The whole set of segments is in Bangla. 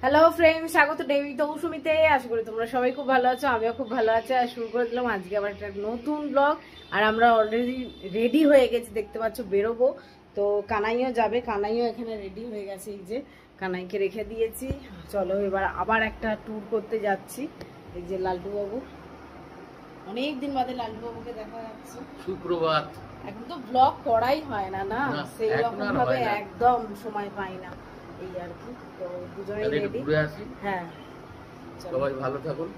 হ্যালো ফ্রেন্ড, স্বাগত ডেমি তৌসুমিতে। আশা করি তোমরা সবাই খুব ভালো আছো, আমিও খুব ভালো আছি। আর শুরু করে দিলাম আজকে আবার একটা নতুন ব্লগ। আর আমরা অলরেডি রেডি হয়ে গেছি, দেখতে পাচ্ছ, বেরোবো। তো কানাইও যাবে, কানাইও এখানে রেডি হয়ে গেছে। এই যে কানাইকে রেখে দিয়েছি। চলো এবার আবার একটা ট্যুর করতে যাচ্ছি। এই যে লালটু বাবু, অনেকদিন বাদে লালটু বাবুকে দেখা যাচ্ছে। সুপ্রভাত। এখন তো ব্লগ করাই হয় না, না সেই রকম ভাবে একদম সময় পাই না, এই আর কি। তো দুজনেই রেডি। হ্যাঁ, সবাই ভালো থাকুন।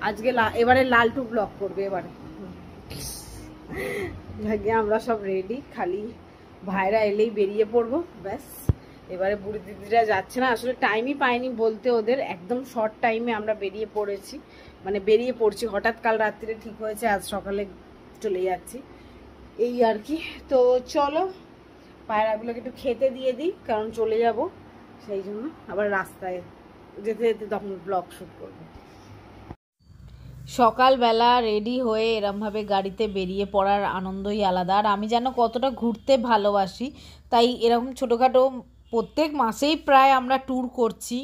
আজকে এবারে লালটু ব্লগ করবে। এবারে আমরা সব রেডি, খালি ভাইরা এলেই বেরিয়ে পড়বো, ব্যাস। এবারে বুড়ি দিদিরা যাচ্ছে না, আসলে টাইমই পাইনি বলতে ওদের, একদম শর্ট টাইমে আমরা বেরিয়ে পড়েছি, মানে বেরিয়ে পড়ছি হঠাৎ। কাল রাত্রিরে ঠিক হয়েছে, আজ সকালে চলে যাচ্ছি, এই আর কি। তো চলো পায়রাগুলোকে একটু খেতে দিয়ে দিই, কারণ চলে যাব, সেই জন্য আবার রাস্তায় যেতে যেতে তখন ব্লগ শুট করবো। সকালবেলা রেডি হয়ে এরমভাবে গাড়িতে বেরিয়ে পড়ার আনন্দই আলাদা। আর আমি যেন কতটা ঘুরতে ভালোবাসি, তাই এরকম ছোটোখাটো প্রত্যেক মাসেই প্রায় আমরা ট্যুর করছি।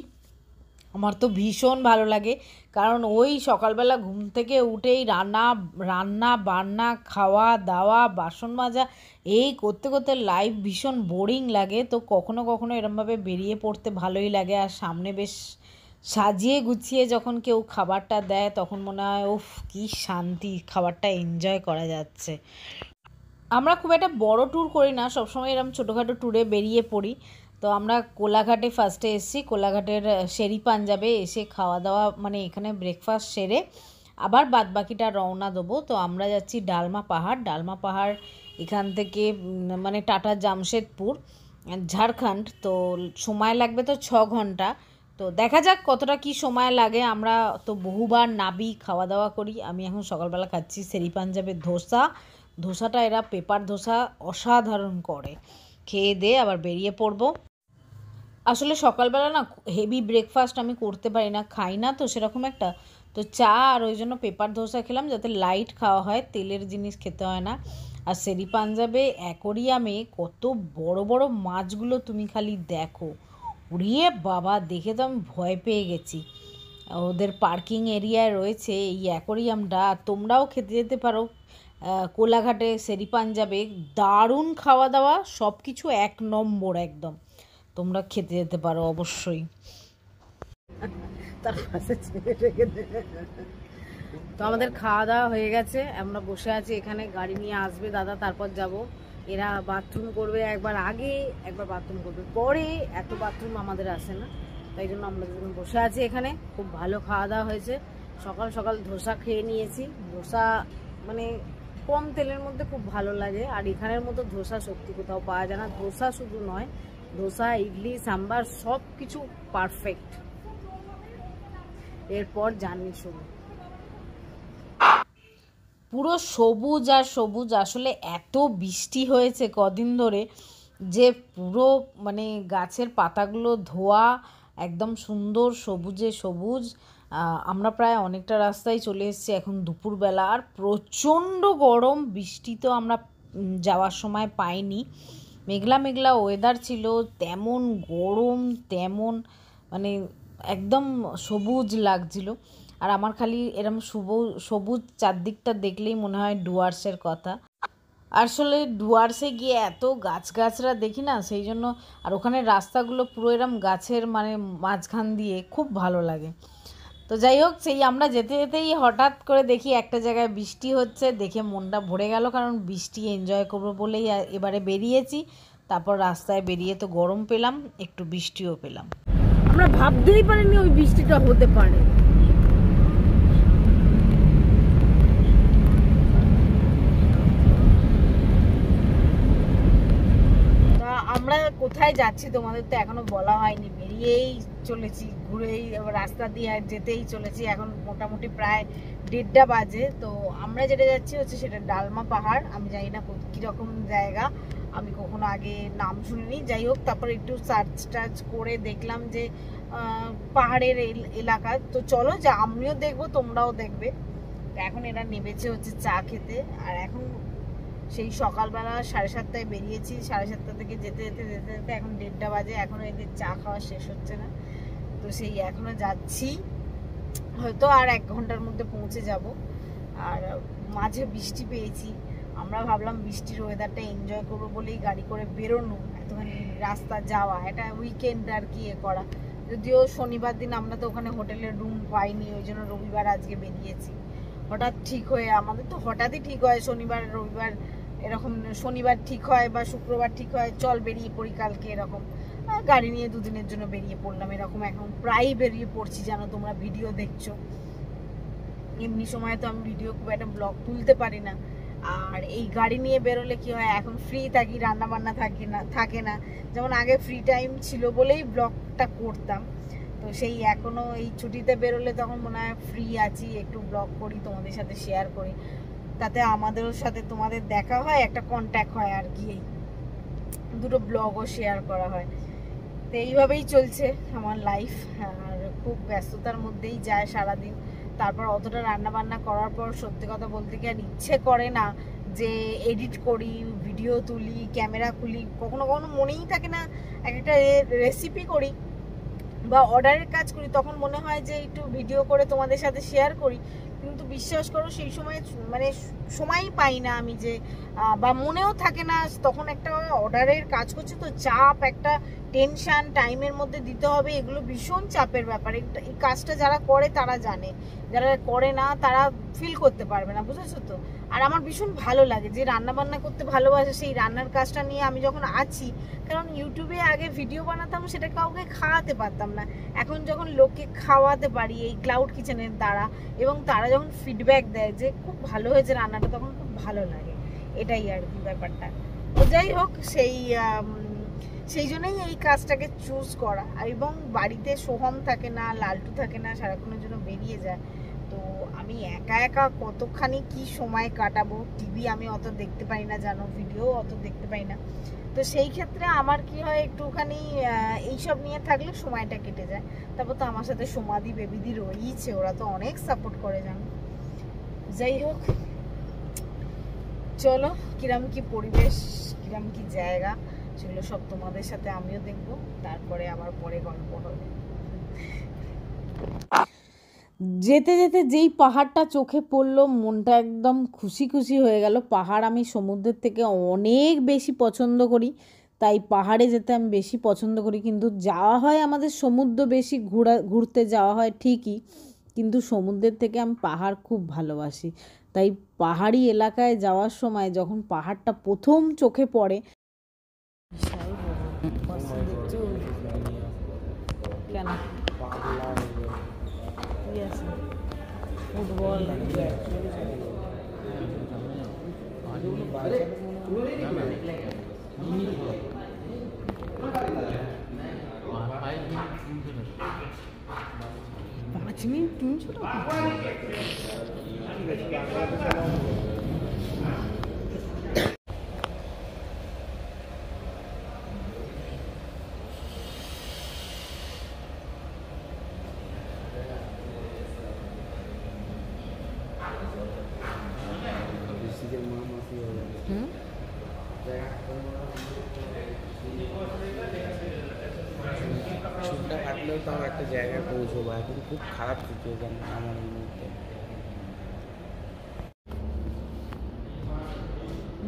আমার তো ভীষণ ভালো লাগে, কারণ ওই সকালবেলা ঘুম থেকে উঠেই রান্না বান্না, খাওয়া দাওয়া, বাসন মাজা, এই করতে করতে লাইফ ভীষণ বোরিং লাগে। তো কখনো কখনো এরমভাবে বেরিয়ে পড়তে ভালোই লাগে। আর সামনে বেশ সাজিয়ে গুছিয়ে যখন কেউ খাবারটা দেয়, তখন মনে হয় উফ কি শান্তি, খাবারটা এনজয় করা যাচ্ছে। আমরা খুব একটা বড় ট্যুর করি না, সবসময় এরকম ছোটোখাটো ট্যুরে বেরিয়ে পড়ি। তো আমরা কোলাঘাটে ফার্স্টে এসেছি, কোলাঘাটের শেরি পাঞ্জাবে এসে খাওয়া দাওয়া, মানে এখানে ব্রেকফাস্ট সেরে আবার বাদবাকিটা রওনা দেবো। তো আমরা যাচ্ছি ডালমা পাহাড়। ডালমা পাহাড় এখান থেকে মানে টাটা জামশেদপুর, ঝাড়খণ্ড। তো সময় লাগবে তো 6 ঘন্টা। তো দেখা যাক কতটা কি সময় লাগে। আমরা তো বহুবার নাবি, খাওয়া দাওয়া করি। আমি এখন সকালবেলা খাচ্ছি শেরি পাঞ্জাবের ধোসাটা, এরা পেপার ধোসা অসাধারণ করে। খেয়ে দিয়ে আবার বেরিয়ে পড়বো। আসলে সকালবেলা না হেভি ব্রেকফাস্ট আমি করতে পারি না, খাই না তো সেরকম একটা। তো চা আর ওই জন্য পেপার ধোসা খেলাম, যাতে লাইট খাওয়া হয়, তেলের জিনিস খেতে হয় না। আর শেরি পাঞ্জাবে অ্যাকোরিয়ামে কত বড় বড় মাছগুলো তুমি খালি দেখো, উড়িয়ে বাবা, দেখে তো আমি ভয় পেয়ে গেছি। ওদের পার্কিং এরিয়ায় রয়েছে এই অ্যাকোরিয়ামটা। তোমরাও খেতে যেতে পারো কোলাঘাটে শেরি পাঞ্জাবে, দারুণ খাওয়া দাওয়া, সব কিছু এক নম্বর একদম। তোমরা খেতে যেতে পারো অবশ্যই। তো আমাদের খাওয়া দাওয়া হয়ে গেছে, আমরা বসে আছি এখানে। গাড়ি নিয়ে আসবে দাদা, তারপর যাব। এরা বাথরুম করবে, একবার আগে একবার বাথরুম করবে পরে, এত বাথরুম আমাদের আসে না, তাই জন্য আমরা দুজন বসে আছি এখানে। খুব ভালো খাওয়া দাওয়া হয়েছে। সকাল সকাল ধোসা খেয়ে নিয়েছি। ধোসা মানে কম তেলের মধ্যে খুব ভালো লাগে। আর এখানের মতো ধোসা সত্যি কোথাও পাওয়া যায় না। ধোসা শুধু নয়, ধোসা, ইডলি, সাম্বার সব কিছু পারফেক্ট। এরপর জার্নি শুরু। পুরো সবুজ আর সবুজ। আসলে এত বৃষ্টি হয়েছে কদিন ধরে যে পুরো মানে গাছের পাতাগুলো ধোয়া, একদম সুন্দর সবুজে সবুজ। আমরা প্রায় অনেকটা রাস্তায় চলে এসেছি এখন দুপুরবেলা। আর প্রচণ্ড গরম, বৃষ্টি তো আমরা যাওয়ার সময় পাইনি। মেঘলা মেঘলা ওয়েদার ছিল, তেমন গরম, তেমন মানে একদম সবুজ লাগছিল। আর আমার খালি এরম সবুজ চারদিকটা দেখলেই মনে হয় ডুয়ার্সের কথা। আসলে ডুয়ার্সে গিয়ে এত গাছগাছরা দেখি না, সেই জন্য। আর ওখানে রাস্তাগুলো পুরো এরম গাছের মানে মাঝখান দিয়ে, খুব ভালো লাগে। তো যাই হোক, সেই আমরা যেতে যেতেই হঠাৎ করে দেখি একটা জায়গায় বৃষ্টি হচ্ছে, দেখে মনটা ভরে গেল, কারণ বৃষ্টি এনজয় করবো বলেই এবারে বেরিয়েছি। তারপর রাস্তায় বেরিয়ে তো গরম পেলাম, একটু বৃষ্টিও পেলাম। আমরা ভাবতেই পারিনি ওই বৃষ্টিটা হতে পারে। আমরা কোথায় যাচ্ছি তোমাদের তো এখনো বলা হয়নি, বেরিয়েই চলেছি, ঘুরেই রাস্তা দিয়ে যেতেই চলেছি। এখন মোটামুটি প্রায় 1:30 বাজে। তো আমরা যেটা যাচ্ছি হচ্ছে সেটা ডালমা পাহাড়। আমি জানি না কীরকম জায়গা, আমি কখনো আগে নাম শুনিনি। যাই হোক, তারপর একটু সার্চ টার্চ করে দেখলাম যে পাহাড়ের এলাকা। তো চলো, যা আমিও দেখবো তোমরাও দেখবে। এখন এরা নেমেছে হচ্ছে চা খেতে। আর এখন সেই সকালবেলা 7:30টায় বেরিয়েছি, 7:30 থেকে যেতে যেতে যেতে যেতে এখন 1:30 বাজে, এখনও এদের চা খাওয়া শেষ হচ্ছে না। তো সেই এখনও যাচ্ছি, হয়তো আর 1 ঘন্টার মধ্যে পৌঁছে যাব। আর মাঝে বৃষ্টি পেয়েছি, আমরা ভাবলাম বৃষ্টির ওয়েদারটা এনজয় করবো বলেই গাড়ি করে বেরোনো, এতখানি রাস্তা যাওয়া, এটা উইকেন্ড আর কি করা। যদিও শনিবার দিন আমরা তো ওখানে হোটেলের রুম পাইনি, ওই জন্য রবিবার আজকে বেরিয়েছি। হঠাৎ ঠিক হয়ে, আমাদের তো হঠাৎই ঠিক হয়, শনিবার রবিবার এরকম, শনিবার ঠিক হয় বা শুক্রবার ঠিক হয়, চল বেরিয়ে পড়ি কালকে, এরকম গাড়ি নিয়ে 2 দিনের জন্য বেরিয়ে পড়লাম। এরকম এখন প্রায় বেরিয়ে পড়ছি, জানো তোমরা ভিডিও দেখছো। এমনি সময় তো আমি ভিডিও খুব একটা ব্লগ তুলতে পারি না, আর এই গাড়ি নিয়ে বেরোলে কি হয়, এখন ফ্রি থাকি, রান্না বান্না থাকে না। যেমন আগে ফ্রি টাইম ছিল বলেই ব্লগটা করতাম, তো সেই এখনো এই ছুটিতে বেরোলে তখন মনে হয় ফ্রি আছি, একটু ব্লগ করি, তোমাদের সাথে শেয়ার করি, তাতে আমাদেরও সাথে তোমাদের দেখা হয়, একটা কন্ট্যাক্ট হয় আর কি, এই দুটো ব্লগও শেয়ার করা হয়। তো এইভাবেই চলছে আমার লাইফ, আর খুব ব্যস্ততার মধ্যেই যায় সারাদিন। তারপর অতটা রান্না বান্না করার পর সত্যি কথা বলতে কি আর ইচ্ছে করে না যে এডিট করি, ভিডিও তুলি, ক্যামেরা খুলি, কখনো কখনো মনেই থাকে না একটা রেসিপি করি বা অর্ডারের কাজ করি, তখন মনে হয় যে একটু ভিডিও করে তোমাদের সাথে শেয়ার করি, কিন্তু বিশ্বাস করো সেই সময় মানে সময়ই পাই না আমি, যে বা মনেও থাকে না, তখন একটা অর্ডারের কাজ করছে তো চাপ, একটা টেনশন, টাইমের মধ্যে দিতে হবে, এগুলো ভীষণ চাপের ব্যাপার। এই কাজটা যারা করে তারা জানে, যারা করে না তারা ফিল করতে পারবে না, বুঝেছো তো। আর আমার ভীষণ ভালো লাগে, যে রান্না বান্না করতে ভালোবাসে সেই রান্নার কাজটা নিয়ে আমি যখন আছি, কারণ ইউটিউবে আগে ভিডিও বানাতাম, সেটা কাউকে খাওয়াতে পারতাম না, এখন যখন লোককে খাওয়াতে পারি এই ক্লাউড কিচেনের দ্বারা, এবং তারা যখন ফিডব্যাক দেয় যে খুব ভালো হয়েছে রান্নাটা, তখন খুব ভালো লাগে, এটাই আর কি ব্যাপারটা। তো যাই হোক, সেই জন্যই এই কাজটাকে চুজ করা। এবং বাড়িতে সোহম থাকে না, লালটু থাকে না, সারাক্ষণের জন্য বেরিয়ে যায়, তো আমি একা একা কতখানি কি সময় কাটাবো। টিভি আমি অত দেখতে পাই না জানো, ভিডিও অত দেখতে পাই না, তো সেই ক্ষেত্রে আমার কি হয়, একটুখানি এইসব নিয়ে থাকলে সময়টা কেটে যায়। তারপর তো আমার সাথে সমাধি বেবিদি রয়েছে, ওরা তো অনেক সাপোর্ট করে জানো। যাই হোক, চলো কিরম কি পরিবেশ, কিরম কি জায়গা, সেগুলো সব তোমাদের সাথে আমিও দেখবো, তারপরে আবার পরে গল্প হবে। যেতে যেতে যেই পাহাড়টা চোখে পড়লো, মনটা একদম খুশি খুশি হয়ে গেল। পাহাড় আমি সমুদ্রের থেকে অনেক বেশি পছন্দ করি, তাই পাহাড়ে যেতে আমি বেশি পছন্দ করি। কিন্তু যাওয়া হয় আমাদের সমুদ্র বেশি, ঘুরতে যাওয়া হয় ঠিকই, কিন্তু সমুদ্রের থেকে আমি পাহাড় খুব ভালোবাসি। তাই পাহাড়ি এলাকায় যাওয়ার সময় যখন পাহাড়টা প্রথম চোখে পড়ে, কেন ফুটবল $5 300 চুলটা কাটলেও তাও একটা জায়গায় পৌঁছবো, এখন খুব খারাপ সিচুয়েশন আমার এই মুহূর্তে।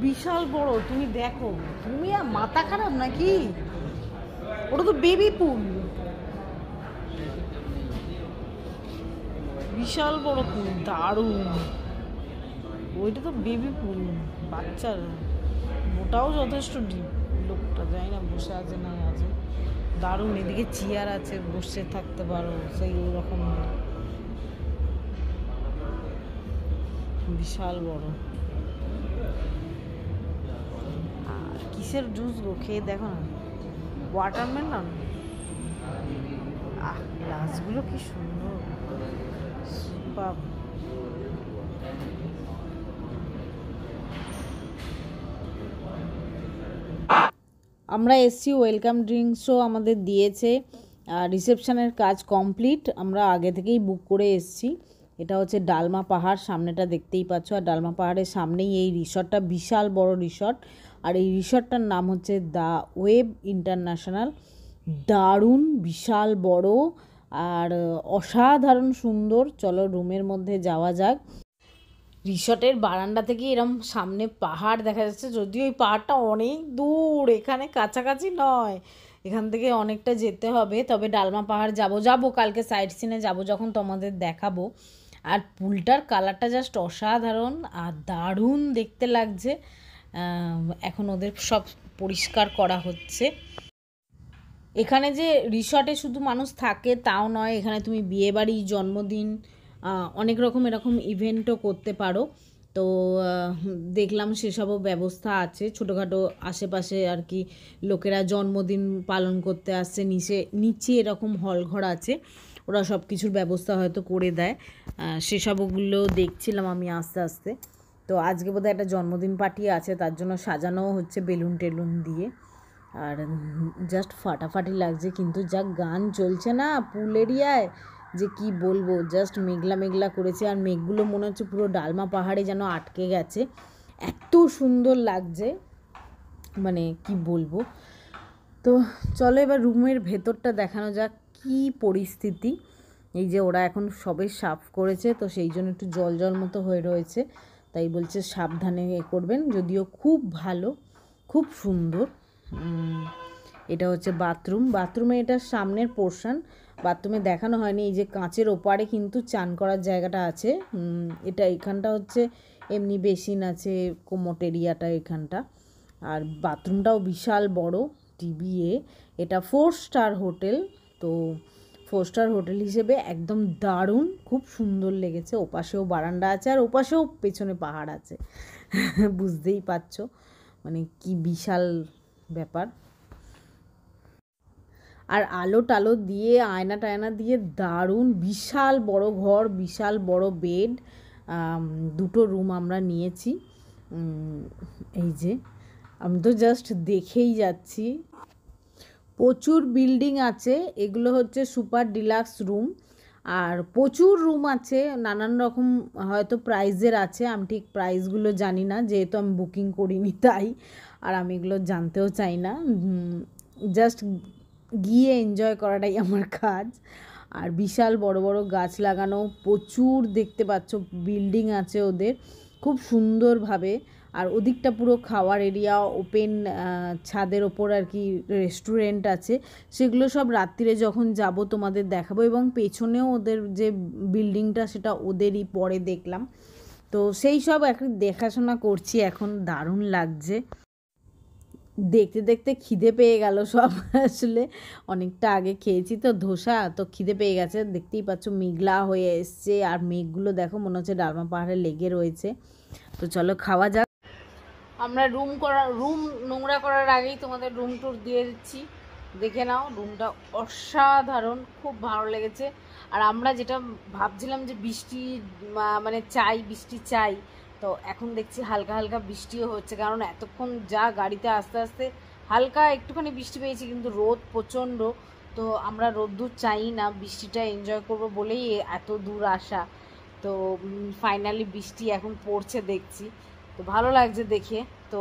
বিশাল বড়, তুমি দেখো, তুমি আর মাথা খারাপ নাকি, ওটা তো বেবি পুল, বিশাল বড় পুল, দারুণ। ওইটা তো বেবি পুল, বাচ্চার, ওটাও যথেষ্ট ডিপ। লোকটা যাই না বসে আছে না আছে, দারুণ। এদিকে চেয়ার আছে, বসে থাকতে পারো, সেই রকম বিশাল বড়। আর কিসের জুস গো, খেয়ে দেখো না, ওয়াটারমেলন। গ্লাসগুলো কি সুন্দর, বাহ। আমরা এসছি, ওয়েলকাম ড্রিঙ্কসও আমাদের দিয়েছে, আর রিসেপশনের কাজ কমপ্লিট, আমরা আগে থেকেই বুক করে এসছি। এটা হচ্ছে ডালমা পাহাড়, সামনেটা দেখতেই পাচ্ছ। আর ডালমা পাহাড়ের সামনেই এই রিসর্টটা, বিশাল বড় রিসর্ট। আর এই রিসর্টটার নাম হচ্ছে দ্য ওয়েভ ইন্টারন্যাশনাল। দারুণ, বিশাল বড় আর অসাধারণ সুন্দর। চলো রুমের মধ্যে যাওয়া যাক। রিসর্টের বারান্দা থেকে এরম সামনে পাহাড় দেখা যাচ্ছে, যদিও এই পাহাড়টা অনেক দূর, এখানে কাছাকাছি নয়, এখান থেকে অনেকটা যেতে হবে। তবে ডালমা পাহাড় যাব কালকে সাইট সিনে যাব যখন তোমাদের দেখাবো। আর পুলটার কালারটা জাস্ট অসাধারণ আর দারুণ দেখতে লাগছে। এখন ওদের সব পরিষ্কার করা হচ্ছে। এখানে যে রিসর্টে শুধু মানুষ থাকে তাও নয়, এখানে তুমি বিয়েবাড়ি, জন্মদিন, অনেক রকম এরকম ইভেন্টও করতে পারো। তো দেখলাম সেসবও ব্যবস্থা আছে। ছোটোখাটো আশেপাশে আর কি লোকেরা জন্মদিন পালন করতে আসছে, নিচে এরকম হল ঘর আছে, ওরা সব কিছুর ব্যবস্থা হয়তো করে দেয়। সেসবগুলো দেখছিলাম আমি আস্তে আস্তে। তো আজকে বোধহয় একটা জন্মদিন পার্টি আছে, তার জন্য সাজানোও হচ্ছে বেলুন টেলুন দিয়ে। আর জাস্ট ফাটাফাটি লাগছে, কিন্তু যা গান চলছে না পুল এরিয়ায়, যে কি বলবো, জাস্ট মেঘলা মেঘলা করেছে। আর মেঘগুলো মনে হচ্ছে পুরো ডালমা পাহাড়ে যেন আটকে গেছে, এত সুন্দর লাগছে, মানে কি বলবো। তো চলো এবার রুমের ভেতরটা দেখানো যাক কি পরিস্থিতি। এই যে ওরা এখন সবে সাফ করেছে, তো সেই জন্য একটু জল জল মতো হয়ে রয়েছে, তাই বলছে সাবধানে করবেন। যদিও খুব ভালো, খুব সুন্দর। এটা হচ্ছে বাথরুমে এটার সামনের পোর্শন, বাথরুমে দেখানো হয়নি। এই যে কাঁচের ওপারে কিন্তু চান করার জায়গাটা আছে। এটা এখানটা হচ্ছে এমনি বেসিন আছে, কোমোট এরিয়াটা এখানটা। আর বাথরুমটাও বিশাল বড় টিবিএ। এটা 4 স্টার হোটেল, তো 4 স্টার হোটেল হিসেবে একদম দারুণ, খুব সুন্দর লেগেছে। ওপাশেও বারান্দা আছে আর ওপাশেও পেছনে পাহাড় আছে, বুঝতেই পারছো মানে কি বিশাল ব্যাপার। আর আলো টালো দিয়ে, আয়না টায়না দিয়ে দারুণ, বিশাল বড় ঘর, বিশাল বড় বেড। 2টো রুম আমরা নিয়েছি। এই যে আমি তো জাস্ট দেখেই যাচ্ছি। প্রচুর বিল্ডিং আছে, এগুলো হচ্ছে সুপার ডিলাক্স রুম। আর প্রচুর রুম আছে, নানান রকম হয়তো প্রাইজের আছে, আমি ঠিক প্রাইসগুলো জানি না, যেহেতু আমি বুকিং করিনি তাই। আর আমি এগুলো জানতেও চাই না, জাস্ট গিয়ে এনজয় করাটাই আমার কাজ। আর বিশাল বড় বড় গাছ লাগানো, প্রচুর দেখতে পাচ্ছ বিল্ডিং আছে ওদের, খুব সুন্দরভাবে। আর ওদিকটা পুরো খাওয়ার এরিয়া, ওপেন ছাদের ওপর আর কি রেস্টুরেন্ট আছে, সেগুলো সব রাত্রিরে যখন যাব তোমাদের দেখাবো। এবং পেছনেও ওদের যে বিল্ডিংটা সেটা ওদেরই, পরে দেখলাম। তো সেই সব এখন দেখাশোনা করছি এখন, দারুণ লাগছে। দেখতে দেখতে খিদে পেয়ে গেল সব, আসলে অনেকটা আগে খেয়েছি তো ধোসা, তো খিদে পেয়ে গেছে। দেখতেই পাচ্ছ মেঘলা হয়ে এসছে, আর মেঘগুলো দেখো মনে হচ্ছে ডালমা পাহাড়ে লেগে রয়েছে। তো চলো খাওয়া যাক। আমরা রুম নোংরা করার আগেই তোমাদের রুম ট্যুর দিয়ে দিচ্ছি, দেখে নাও। রুমটা অসাধারণ, খুব ভালো লেগেছে। আর আমরা যেটা ভাবছিলাম যে বৃষ্টি মানে বৃষ্টি চাই, তো এখন দেখছি হালকা হালকা বৃষ্টিও হচ্ছে, কারণ এতক্ষণ যা গাড়িতে আস্তে আস্তে হালকা একটুখানি বৃষ্টি পেয়েছি, কিন্তু রোদ প্রচণ্ড। তো আমরা রোদ্দুর চাই না, বৃষ্টিটা এনজয় করব বলেই এত দূর আসা। তো ফাইনালি বৃষ্টি এখন পড়ছে দেখছি, তো ভালো লাগছে দেখে। তো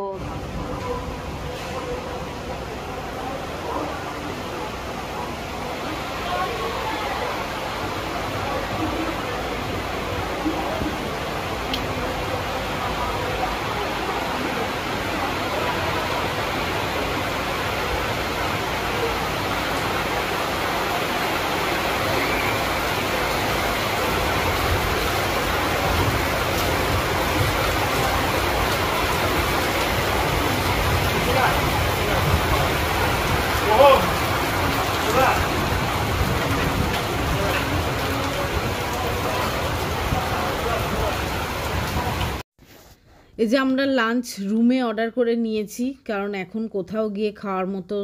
এই যে আমরা লাঞ্চ রুমে অর্ডার করে নিয়েছি, কারণ এখন কোথাও গিয়ে খাওয়ার মতো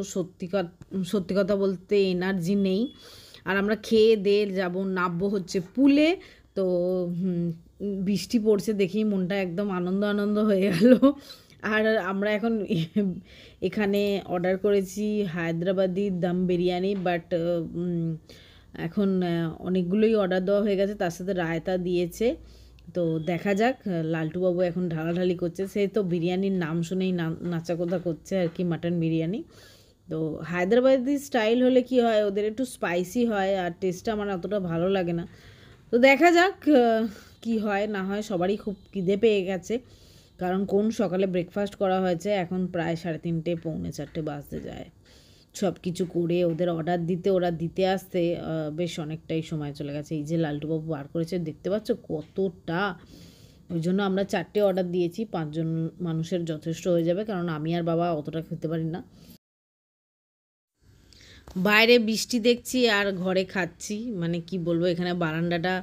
সত্যি কথা বলতে এনার্জি নেই। আর আমরা খেয়ে দিয়ে নামবো হচ্ছে পুলে। তো বৃষ্টি পড়ছে দেখেই মনটা একদম আনন্দ আনন্দ হয়ে গেল। আর আমরা এখন এখানে অর্ডার করেছি হায়দ্রাবাদি দম বিরিয়ানি, বাট এখন অনেকগুলোই অর্ডার দেওয়া হয়ে গেছে, তার সাথে রায়তা দিয়েছে। তো দেখা যাক, লালটুবাবু এখন ঢালাঢালি করছে, সে তো বিরিয়ানির নাম শুনেই নাচা কথা করছে আর কি, মাটন বিরিয়ানি। তো হায়দ্রাবাদি স্টাইল হলে কি হয়, ওদের একটু স্পাইসি হয় আর টেস্টটা আমার অতটা ভালো লাগে না। তো দেখা যাক কি হয় না হয়। সবারই খুব খিদে পেয়ে গেছে, কারণ কোন সকালে ব্রেকফাস্ট করা হয়েছে, এখন প্রায় 3:30 পৌনে 4 বাজতে যায়। সব কিছু করে ওদের অর্ডার দিতে, ওরা দিতে আসতে বেশ অনেকটাই সময় চলে গেছে। এই যে লালটুবাবু বার করেছে, দেখতে পাচ্ছ কতটা, ওই জন্য আমরা 4টে অর্ডার দিয়েছি, 5 জন মানুষের যথেষ্ট হয়ে যাবে, কারণ আমি আর বাবা অতটা খেতে পারি না। বাইরে বৃষ্টি দেখছি আর ঘরে খাচ্ছি, মানে কি বলবো, এখানে বারান্দাটা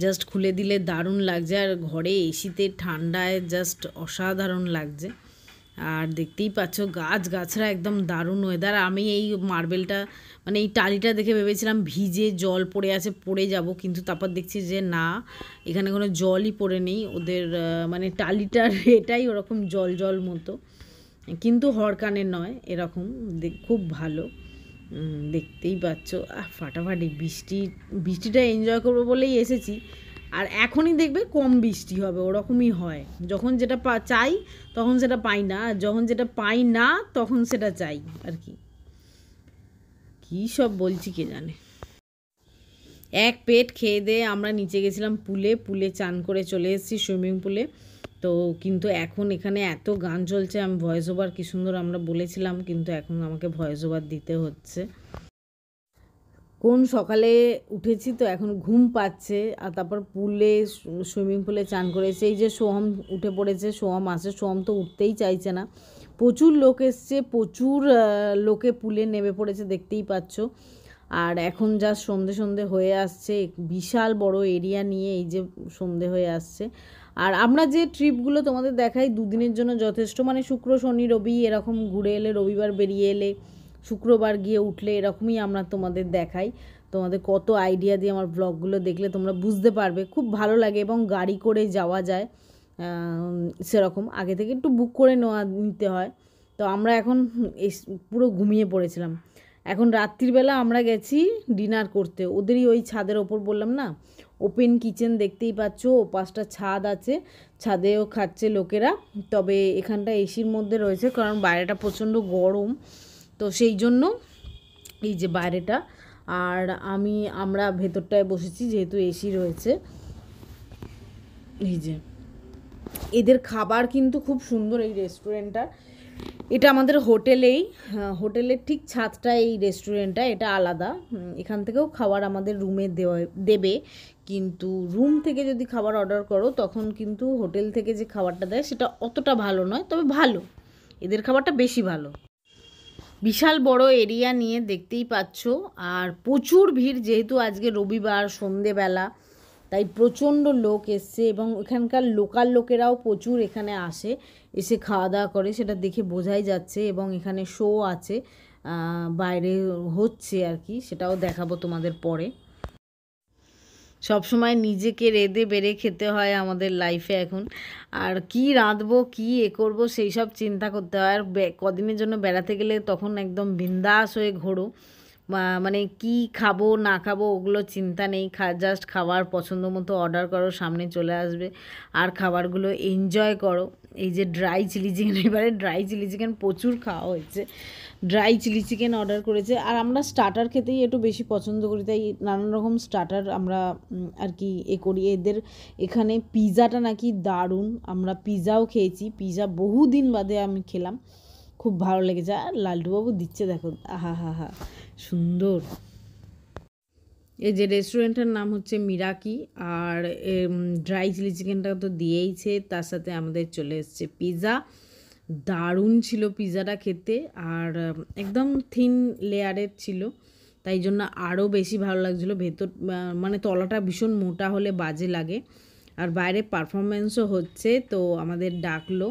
জাস্ট খুলে দিলে দারুণ লাগছে, আর ঘরে এসিতে ঠান্ডায় জাস্ট অসাধারণ লাগছে। আর দেখতেই পাচ্ছ গাছগাছরা একদম দারুণ ওয়েদার। আমি এই মার্বেলটা মানে এই টালিটা দেখে ভেবেছিলাম ভিজে জল পড়ে আছে, পড়ে যাব, কিন্তু তারপর দেখছি যে না, এখানে কোনো জলই পড়ে নেই। ওদের মানে টালিটার এটাই ওরকম জল জল মতো, কিন্তু হরকানের নয়, এরকম খুব ভালো। দেখতেই পাচ্ছ ফাটাফাটি বৃষ্টিটা এনজয় করবো বলেই এসেছি। আর এখনই দেখবে কম বৃষ্টি হবে, ওরকমই হয়, যখন যেটা চাই তখন সেটা পাই না, আর যখন যেটা পাই না তখন সেটা চাই আর কি। কী সব বলছি কে জানে। এক পেট খেয়ে দিয়ে আমরা নিচে গেছিলাম পুলে চান করে চলে এসেছি সুইমিং পুলে। তো কিন্তু এখন এখানে এত গান চলছে, আমি ভয়েস ওভার কী সুন্দর আমরা বলেছিলাম, কিন্তু এখন আমাকে ভয়েস ওভার দিতে হচ্ছে। কোন সকালে উঠেছি তো এখন ঘুম পাচ্ছে, আর তারপর সুইমিং পুলে চান করেছে। এই যে সোহম উঠে পড়েছে, সোহম আসে, সোহম তো উঠতেই চাইছে না। প্রচুর লোক এসছে, প্রচুর লোকে পুলে নেমে পড়েছে, দেখতেই পাচ্ছ। আর এখন যা সন্ধে হয়ে আসছে, বিশাল বড় এরিয়া নিয়ে এই যে সন্ধে হয়ে আসছে। আর আমরা যে ট্রিপগুলো তোমাদের দেখাই 2 দিনের জন্য যথেষ্ট, মানে শুক্র শনি রবি এরকম ঘুরে এলে, রবিবার বেরিয়ে এলে, শুক্রবার গিয়ে উঠলে, এরকমই আমরা তোমাদের দেখাই। তোমাদের কত আইডিয়া দিয়ে আমার ব্লগগুলো দেখলে তোমরা বুঝতে পারবে, খুব ভালো লাগে। এবং গাড়ি করে যাওয়া যায়, সেরকম আগে থেকে একটু বুক করে নিতে হয়। তো আমরা এখন পুরো ঘুমিয়ে পড়েছিলাম। এখন রাত্রিবেলা আমরা গেছি ডিনার করতে, ওদেরই ওই ছাদের ওপর, বললাম না ওপেন কিচেন, দেখতেই পাচ্ছ, ও 5টা ছাদ আছে, ছাদেও খাচ্ছে লোকেরা। তবে এখানটা এসির মধ্যে রয়েছে, কারণ বাইরেটা প্রচণ্ড গরম, তো সেই জন্য এই যে বাইরেটা। আর আমরা ভেতরটায় বসেছি, যেহেতু এসি রয়েছে। এই যে এদের খাবার কিন্তু খুব সুন্দর, এই রেস্টুরেন্টটা। এটা আমাদের হোটেলের ঠিক ছাদটা এই রেস্টুরেন্টটা, এটা আলাদা। এখান থেকেও খাবার আমাদের রুমে দেবে, কিন্তু রুম থেকে যদি খাবার অর্ডার করো তখন কিন্তু হোটেল থেকে যে খাবারটা দেয় সেটা অতটা ভালো নয়, তবে ভালো, এদের খাবারটা বেশি ভালো। বিশাল বড় এরিয়া নিয়ে, দেখতেই পাচ্ছ। আর প্রচুর ভিড়, যেহেতু আজকে রবিবার সন্ধেবেলা, তাই প্রচণ্ড লোক এসছে, এবং এখানকার লোকাল লোকেরাও প্রচুর এখানে আসে, এসে খাওয়া দাওয়া করে, সেটা দেখে বোঝাই যাচ্ছে। এবং এখানে শো আছে, বাইরে হচ্ছে আর কি, সেটাও দেখাবো তোমাদের পরে। সব সময় নিজেকে রেঁধে বেড়ে খেতে হয় আমাদের লাইফে এখন, আর কি রাঁধবো কি করবো সেই সব চিন্তা করতে হয়। আর কদিনের জন্য বেড়াতে গেলে তখন একদম বিন্দাস হয়ে ঘোরো, মানে কি খাবো না খাবো ওগুলো চিন্তা নেই, জাস্ট খাবার পছন্দ মতো অর্ডার করো, সামনে চলে আসবে, আর খাবারগুলো এনজয় করো। এই যে ড্রাই চিলি চিকেন, এবারে ড্রাই চিলি চিকেন প্রচুর খাওয়া হয়েছে, ড্রাই চিলি চিকেন অর্ডার করেছে। আর আমরা স্টার্টার খেতেই একটু বেশি পছন্দ করি, তাই নানান রকম স্টার্টার আমরা আর কি করি। এদের এখানে পিৎজাটা নাকি দারুণ, আমরা পিৎজাও খেয়েছি, পিৎজা বহুদিন বাদে আমি খেলাম, খুব ভালো লেগেছে। আর লালটুবাবু দিচ্ছে দেখো, আহা হা হা সুন্দর। এই যে রেস্টুরেন্টের নাম হচ্ছে মিরাকি, আর ড্রাই চিলি চিকেনটা তো দিয়েইছে, তার সাথে আমাদের চলে এসছে পিৎজা। দারুণ ছিল পিৎজাটা খেতে, আর একদম থিন লেয়ারের ছিল, তাই জন্য আরও বেশি ভালো লাগছিলো। ভেতর মানে তলাটা ভীষণ মোটা হলে বাজে লাগে। আর বাইরে পারফরমেন্সও হচ্ছে, তো আমাদের ডাকলো,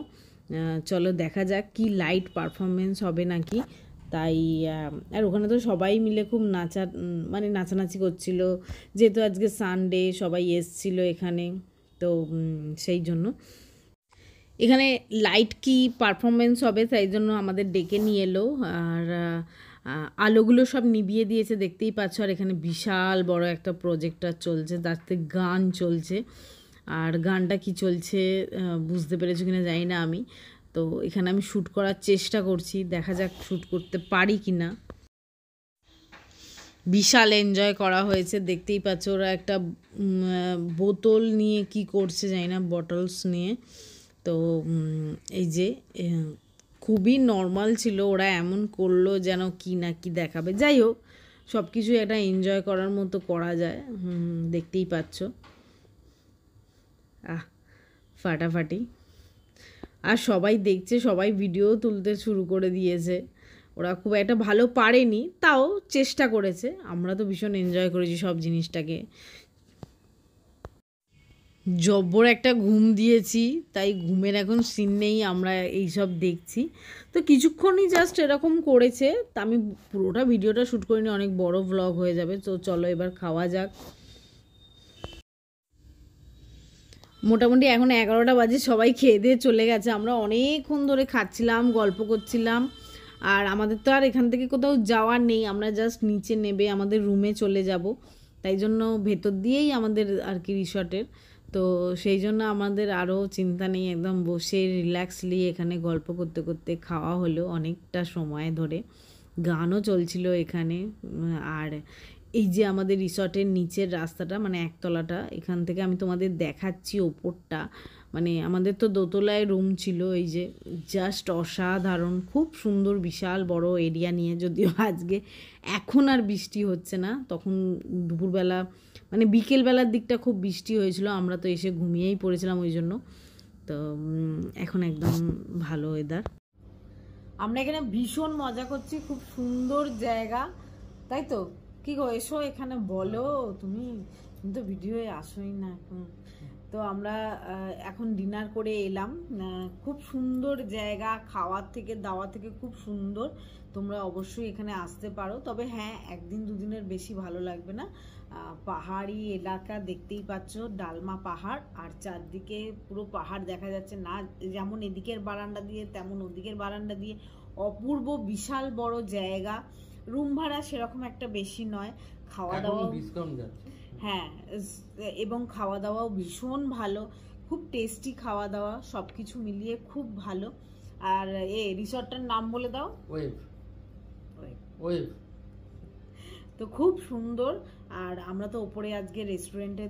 চলো দেখা যাক কি লাইট পারফরমেন্স হবে নাকি। তাই আর ওখানে তো সবাই মিলে খুব মানে নাচানাচি করছিল, যেহেতু আজকে সানডে সবাই এসছিল এখানে, তো সেই জন্য এখানে লাইট কি পারফরমেন্স হবে, তাই জন্য আমাদের ডেকে নিয়ে এলো। আর আলোগুলো সব নিভিয়ে দিয়েছে দেখতেই পাচ্ছ। আর এখানে বিশাল বড় একটা প্রজেক্টর চলছে, তাতে গান চলছে। আর গানটা কি চলছে বুঝতে পেরেছো কিনা জানি না আমি। তো এখানে আমি শ্যুট করার চেষ্টা করছি, দেখা যাক শ্যুট করতে পারি কি না। বিশাল এনজয় করা হয়েছে, দেখতেই পাচ্ছ। ওরা একটা বোতল নিয়ে কি করছে জানি না, বটলস নিয়ে। তো এই যে খুবই নর্মাল ছিল, ওরা এমন করলো যেন কি না কি দেখাবে। যাই হোক, সব কিছু একটা এনজয় করার মতো করা যায়। দেখতেই পাচ্ছ ফাটাফাটি। আর সবাই দেখছে, সবাই ভিডিও তুলতে শুরু করে দিয়েছে। ওরা খুব একটা ভালো পারেনি, তাও চেষ্টা করেছে। আমরা তো ভীষণ এনজয় করেছি সব জিনিসটাকে। জব্বর একটা ঘুম দিয়েছি, তাই ঘুমের এখন সিন নেই, আমরা এইসব দেখছি। তো কিছুক্ষণই জাস্ট এরকম করেছে, তা আমি পুরোটা ভিডিওটা শ্যুট করিনি, অনেক বড় ভ্লগ হয়ে যাবে। তো চলো এবার খাওয়া যাক। মোটামুটি এখন 11টা বাজে, সবাই খেয়ে দিয়ে চলে গেছে। আমরা অনেকক্ষণ ধরে খাচ্ছিলাম, গল্প করছিলাম। আর আমাদের তো আর এখান থেকে কোথাও যাওয়ার নেই, আমরা জাস্ট নিচে নেবে আমাদের রুমে চলে যাব। তাই জন্য ভেতর দিয়েই আমাদের আর কি রিসর্টের। তো সেই জন্য আমাদের আরও চিন্তা নেই, একদম বসে রিল্যাক্সলি এখানে গল্প করতে করতে খাওয়া হলো অনেকটা সময় ধরে। গানও চলছিল এখানে। আর এই যে আমাদের রিসর্টের নিচের রাস্তাটা, মানে একতলাটা, এখান থেকে আমি তোমাদের দেখাচ্ছি ওপরটা। মানে আমাদের তো দোতলায় রুম ছিল, এই যে জাস্ট অসাধারণ, খুব সুন্দর, বিশাল বড় এরিয়া নিয়ে। যদিও আজকে এখন আর বৃষ্টি হচ্ছে না, তখন দুপুরবেলা মানে বিকেলবেলার দিকটা খুব বৃষ্টি হয়েছিল, আমরা তো এসে ঘুমিয়েই পড়েছিলাম ওই জন্য। তো এখন একদম ভালো ওয়েদার। আমরা এখানে ভীষণ মজা করছি, খুব সুন্দর জায়গা, তাই তো? কি গো, এসো এখানে বলো। তুমি তো ভিডিওয়ে আসোই না এখন। তো আমরা এখন ডিনার করে এলাম। খুব সুন্দর জায়গা, খাওয়ার থেকে দাওয়া থেকে খুব সুন্দর। তোমরা অবশ্যই এখানে আসতে পারো, তবে হ্যাঁ, একদিন দুদিনের বেশি ভালো লাগবে না। পাহাড়ি এলাকা, দেখতেই পাচ্ছ ডালমা পাহাড়, আর চারদিকে পুরো পাহাড় দেখা যাচ্ছে না, যেমন এদিকের বারান্দা দিয়ে তেমন ওদিকের বারান্দা দিয়ে। অপূর্ব বিশাল বড় জায়গা। রুম ভাড়া সেরকম একটা বেশি নয়, খাওয়া দাওয়া ডিসকাউন্ট যাচ্ছে। হ্যাঁ, এবং খাওয়া দাওয়াও ভীষণ ভালো, খুব টেস্টি খাওয়া দাওয়া, সব কিছু মিলিয়ে খুব ভালো। আর রিসর্টটার নাম বলে দাও। ওয়েভ। ওয়েভ। তো খুব সুন্দর। আর আমরা তো ওপরে আজকে রেস্টুরেন্টে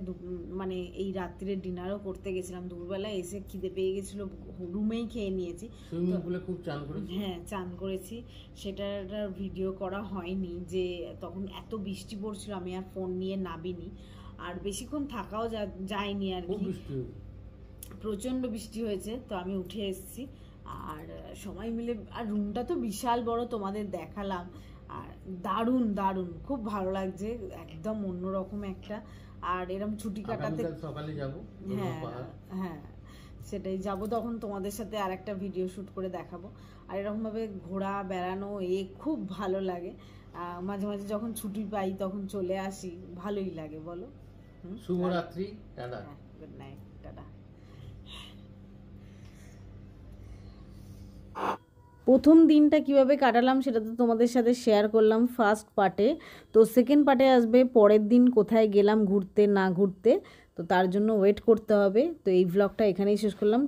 মানে এই রাত্রে ডিনারও করতে গেছিলাম। দুপুরবেলা এসে খিদে পেয়ে গেছিলো, রুমেই খেয়ে নিয়েছি। সুইমিং পুলে খুব চান করেছি। হ্যাঁ, চান করেছি। সেটার ভিডিও করা হয়নি, যে তখন এত বৃষ্টি পড়ছিল, আমি আর ফোন নিয়ে নামিনি। আর বেশিক্ষণ থাকাও যায়নি আর কি, প্রচণ্ড বৃষ্টি হয়েছে। তো আমি উঠে এসেছি আর সবাই মিলে। আর রুমটা তো বিশাল বড়, তোমাদের দেখালাম। আর দারুণ দারুণ, খুব ভালো লাগছে, একদম অন্যরকম একটা। আর এরকম ছুটি কাটাতে সকালে যাব। হ্যাঁ হ্যাঁ, সেটাই যাব, তখন তোমাদের সাথে আর একটা ভিডিও শ্যুট করে দেখাবো। আর এরকমভাবে ঘোরা বেড়ানো খুব ভালো লাগে। মাঝে মাঝে যখন ছুটি পাই তখন চলে আসি, ভালোই লাগে, বলো। শুভরাত্রি, টাটা। Good night, tata. প্রথম দিনটা কিভাবে কাটালাম সেটা তো তোমাদের সাথে শেয়ার করলাম ফার্স্ট পার্টে। তো সেকেন্ড পার্টে আসবে পরের দিন কোথায় গেলাম ঘুরতে না ঘুরতে, তো তার জন্য ওয়েট করতে হবে। তো এই ভ্লগটা এখানেই শেষ করলাম।